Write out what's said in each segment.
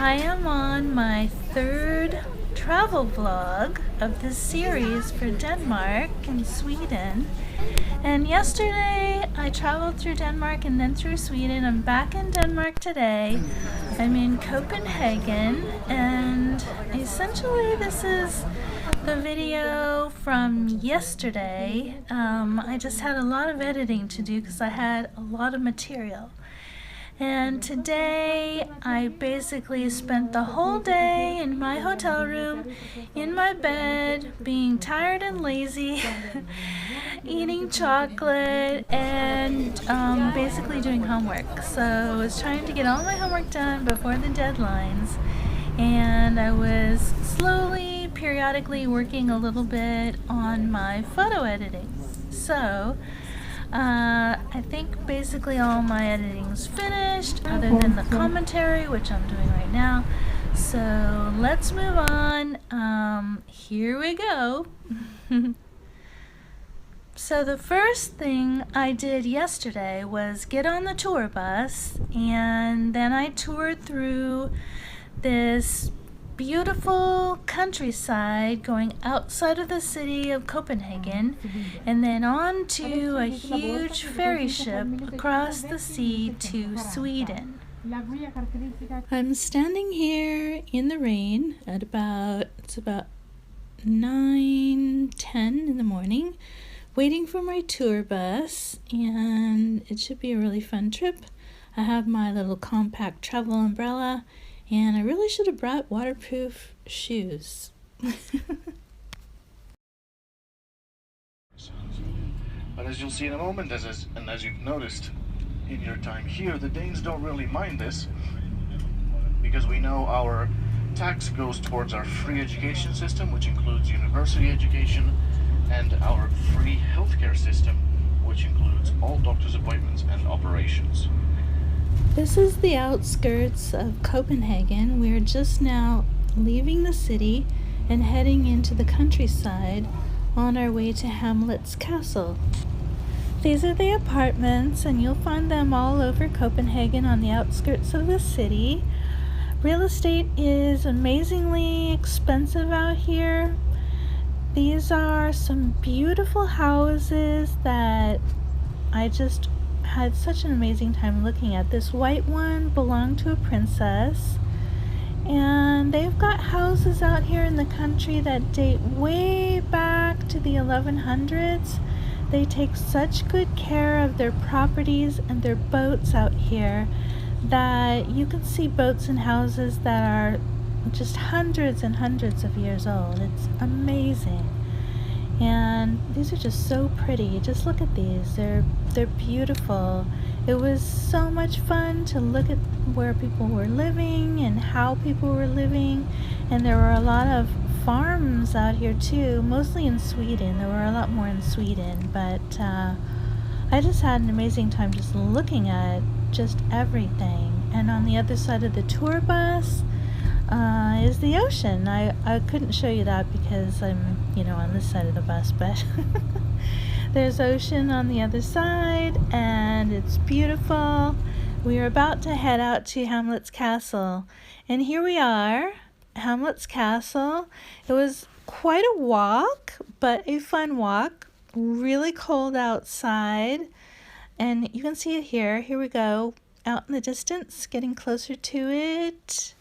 I am on my third travel vlog of this series for Denmark and Sweden. And yesterday I traveled through Denmark and then through Sweden. I'm back in Denmark today. I'm in Copenhagen, and essentially this is the video from yesterday. I just had a lot of editing to do because I had a lot of material. And today I basically spent the whole day in my hotel room, in my bed, being tired and lazy, eating chocolate, and basically doing homework. So I was trying to get all my homework done before the deadlines, and I was slowly, periodically working a little bit on my photo editing. So I think basically all my editing's finished, other than the commentary, which I'm doing right now. So let's move on. Here we go. So the first thing I did yesterday was get on the tour bus, and then I toured through this beautiful countryside going outside of the city of Copenhagen, and then on to a huge ferry ship across the sea to Sweden. I'm standing here in the rain at it's about 9:10 in the morning, waiting for my tour bus, and it should be a really fun trip. I have my little compact travel umbrella, and I really should have brought waterproof shoes. But as you'll see in a moment, and as you've noticed in your time here, the Danes don't really mind this, because we know our tax goes towards our free education system, which includes university education, and our free healthcare system, which includes all doctor's appointments and operations. This is the outskirts of Copenhagen. We're just now leaving the city and heading into the countryside on our way to Hamlet's castle. These are the apartments, and you'll find them all over Copenhagen on the outskirts of the city. Real estate is amazingly expensive out here. These are some beautiful houses that I just had such an amazing time looking at. This white one belonged to a princess, and they've got houses out here in the country that date way back to the 1100s. They take such good care of their properties and their boats out here that you can see boats and houses that are just hundreds and hundreds of years old. It's amazing. And these are just so pretty. Just look at these. They're beautiful. It was so much fun to look at where people were living and how people were living. And there were a lot of farms out here too, mostly in Sweden. There were a lot more in Sweden, but I just had an amazing time just looking at just everything. And on the other side of the tour bus is the ocean. I couldn't show you that because I'm, on this side of the bus, but there's ocean on the other side, and it's beautiful. We are about to head out to Hamlet's castle, and here we are, Hamlet's castle. It was quite a walk, but a fun walk. Really cold outside, and you can see it here. Here we go, out in the distance, getting closer to it.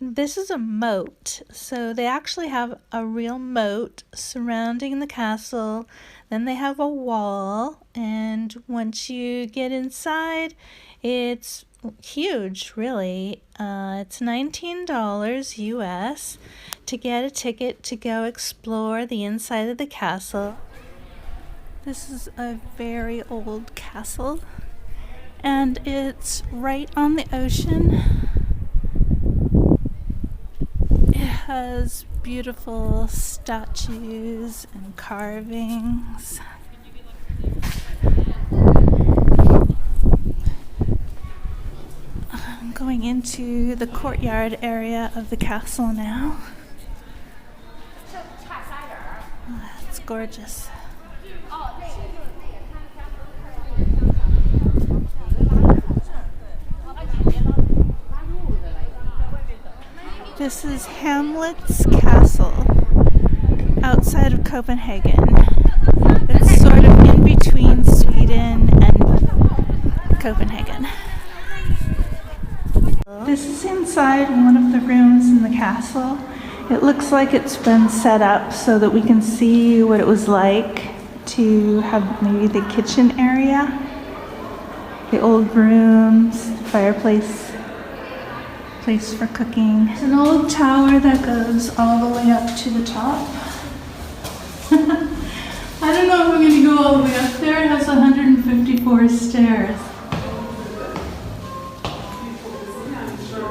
This is a moat, so they actually have a real moat surrounding the castle. Then they have a wall, and once you get inside, it's huge, really. It's $19 US to get a ticket to go explore the inside of the castle. This is a very old castle, and it's right on the ocean. It has beautiful statues and carvings. I'm going into the courtyard area of the castle now. Oh, it's gorgeous. This is Hamlet's Castle outside of Copenhagen. It's sort of in between Sweden and Copenhagen. This is inside one of the rooms in the castle. It looks like it's been set up so that we can see what it was like to have maybe the kitchen area, the old rooms, fireplace, place for cooking. It's an old tower that goes all the way up to the top. I don't know if we're going to go all the way up there. It has 154 stairs. So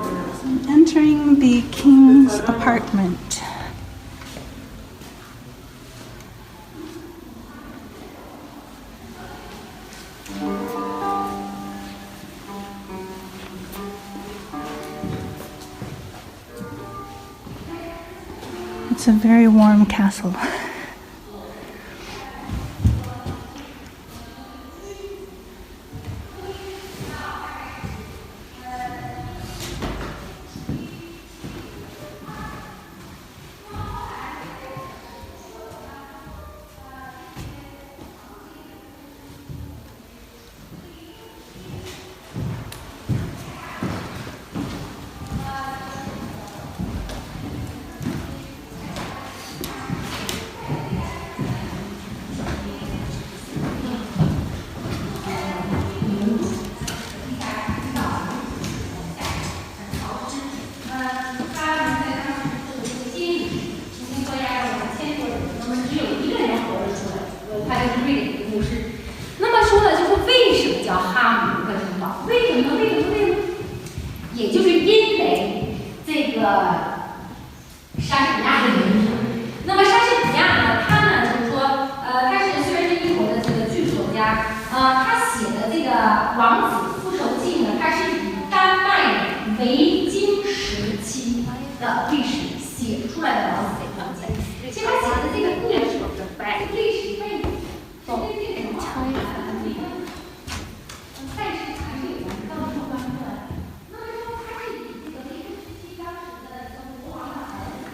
I'm entering the king's apartment. It's a very warm castle.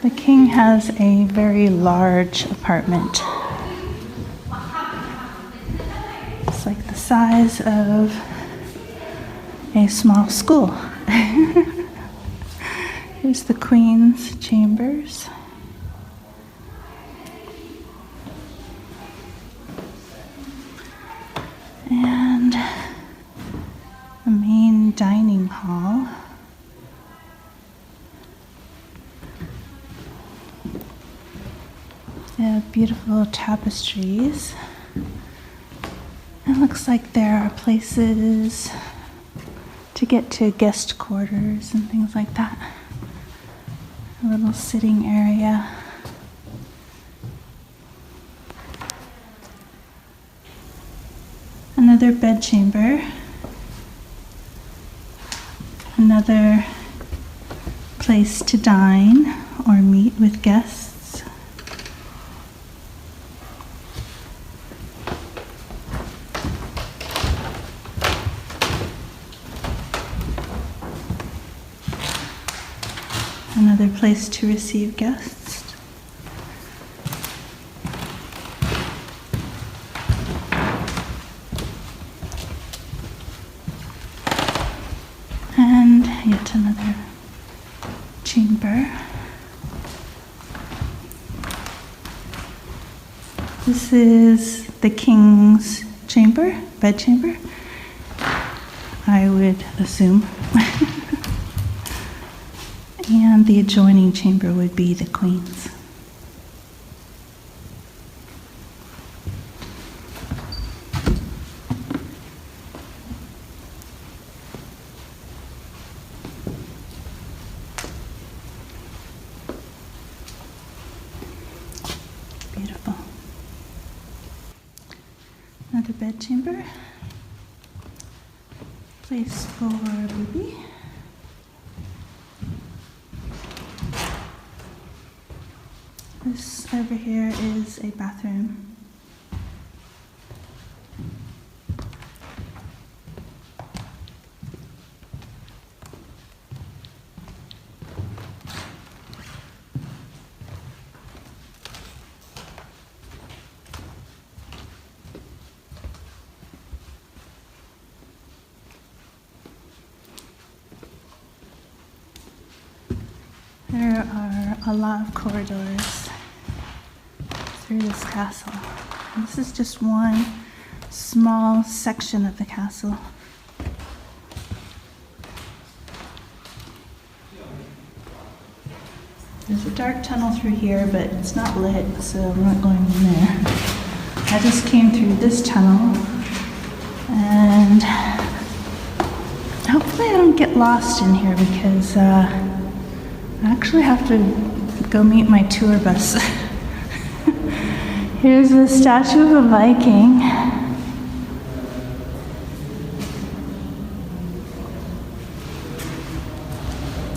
The king has a very large apartment. It's like the size of a small school. Here's the queen's chambers. And the main dining hall. They have beautiful tapestries. It looks like there are places to get to guest quarters and things like that. A little sitting area. Another bedchamber. Another place to dine or meet with guests. Another place to receive guests. And yet another chamber. This is the king's chamber, bedchamber, I would assume. And the adjoining chamber would be the queen's. Beautiful. Another bedchamber. Place for baby. This over here is a bathroom. There are a lot of corridors through this castle. And this is just one small section of the castle. There's a dark tunnel through here, but it's not lit, so I'm not going in there. I just came through this tunnel, and hopefully I don't get lost in here because I actually have to go meet my tour bus. Here's a statue of a Viking.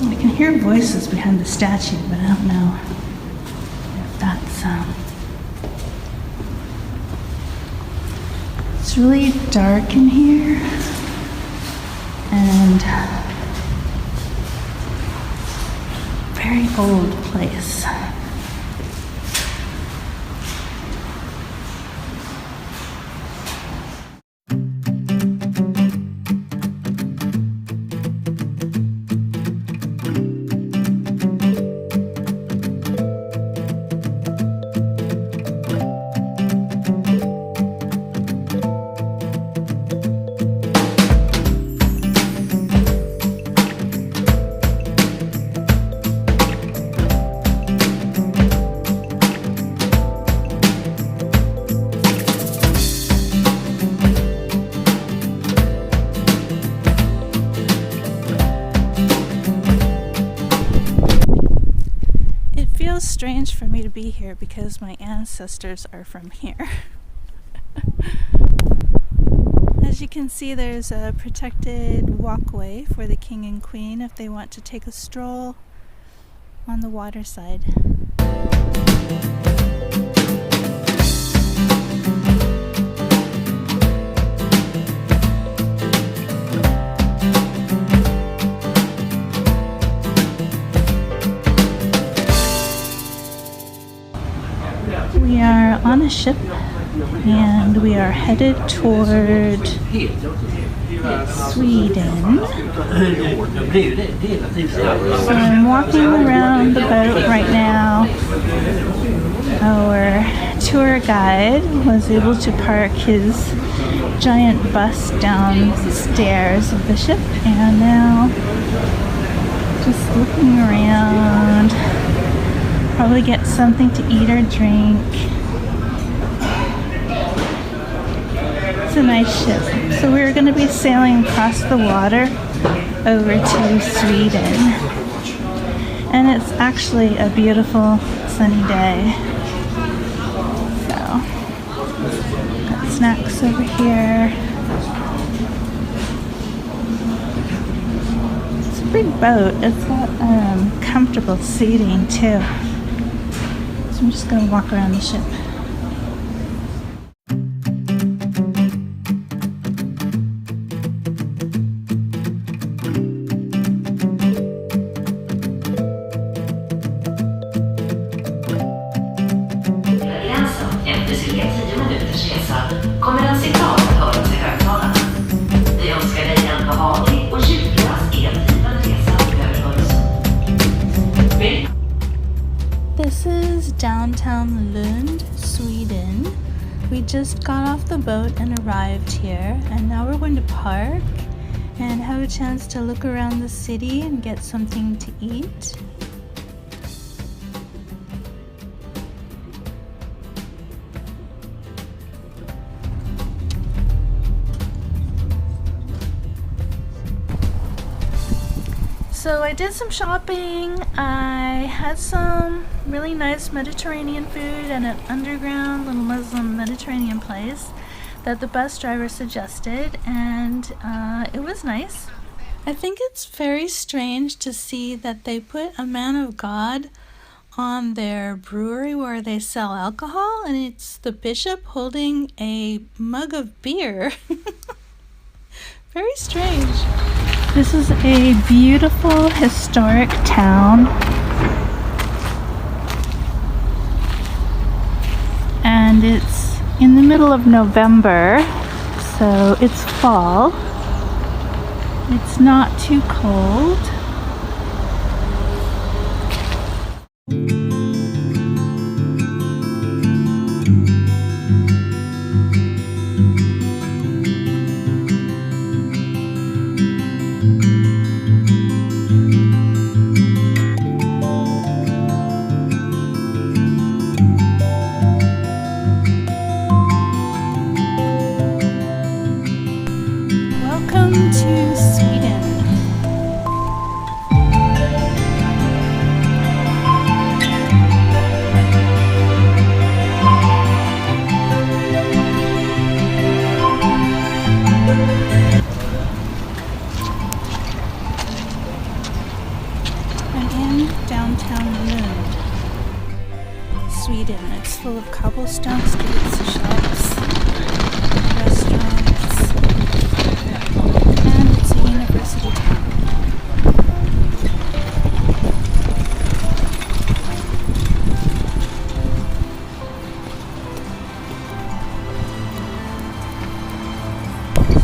I can hear voices behind the statue, but I don't know if that's It's really dark in here, and very old place. Strange for me to be here because my ancestors are from here. As you can see, there's a protected walkway for the king and queen if they want to take a stroll on the water side. We are on a ship and we are headed toward Sweden. So I'm walking around the boat right now. Our tour guide was able to park his giant bus downstairs of the ship, and now just looking around. Probably get something to eat or drink. It's a nice ship. So we're going to be sailing across the water over to Sweden. And it's actually a beautiful sunny day. So, got snacks over here. It's a big boat. It's got comfortable seating too. I'm just going to walk around the ship. Efter cirka 10 minuters resa kommer en signal att höras i högtalarna. Vi önskar dig en behaglig och ljudlös eldriven resa över Öresund. This is downtown Lund, Sweden. We just got off the boat and arrived here, and now we're going to park and have a chance to look around the city and get something to eat. So I did some shopping. I had some really nice Mediterranean food at an underground little Muslim Mediterranean place that the bus driver suggested, and it was nice. I think it's very strange to see that they put a man of God on their brewery where they sell alcohol, and it's the bishop holding a mug of beer. Very strange. This is a beautiful historic town, and it's in the middle of November, so it's fall. It's not too cold. in downtown Lund, Sweden. It's full of cobblestone streets, shops, restaurants, and it's a university town.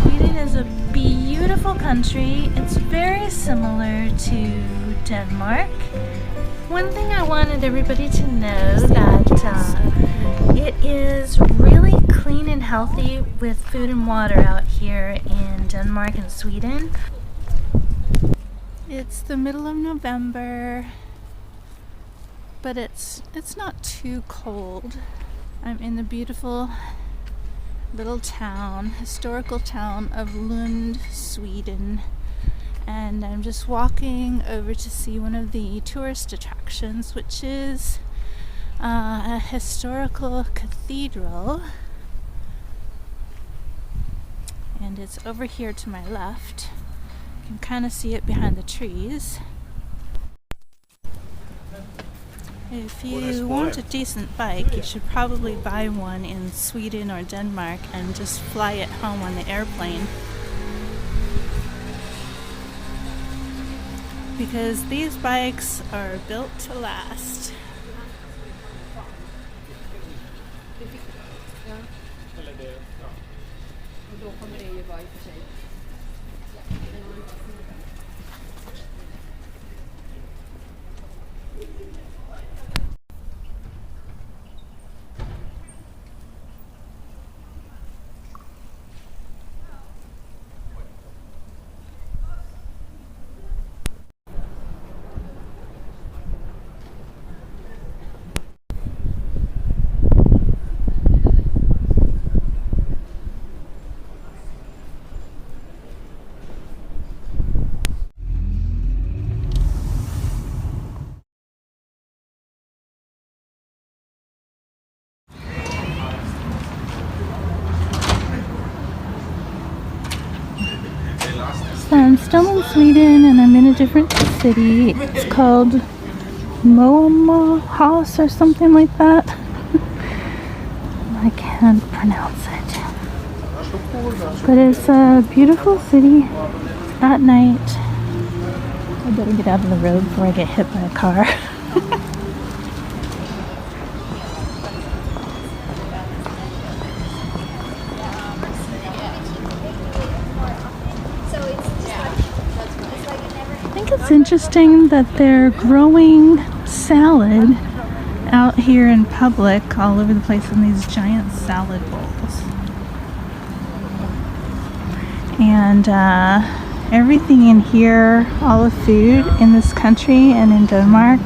Sweden is a beautiful country. It's very similar to Denmark. One thing I wanted everybody to know that it is really clean and healthy with food and water out here in Denmark and Sweden. It's the middle of November, but it's not too cold. I'm in the beautiful little town, historical town of Lund, Sweden. And I'm just walking over to see one of the tourist attractions, which is a historical cathedral. And it's over here to my left. You can kind of see it behind the trees. If you want a decent bike, you should probably buy one in Sweden or Denmark and just fly it home on the airplane. Because these bikes are built to last. So I'm still in Sweden and I'm in a different city. It's called Malmö House or something like that. I can't pronounce it. But it's a beautiful city at night. I better get out of the road before I get hit by a car. I think it's interesting that they're growing salad out here in public all over the place in these giant salad bowls. And everything in here, all the food in this country and in Denmark,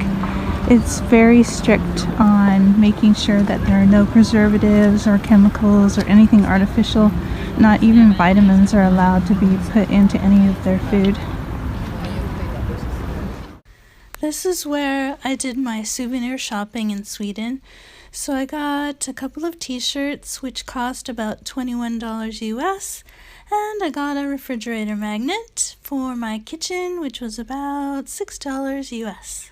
it's very strict on making sure that there are no preservatives or chemicals or anything artificial. Not even vitamins are allowed to be put into any of their food. This is where I did my souvenir shopping in Sweden. So I got a couple of t-shirts which cost about $21 US, and I got a refrigerator magnet for my kitchen which was about $6 US.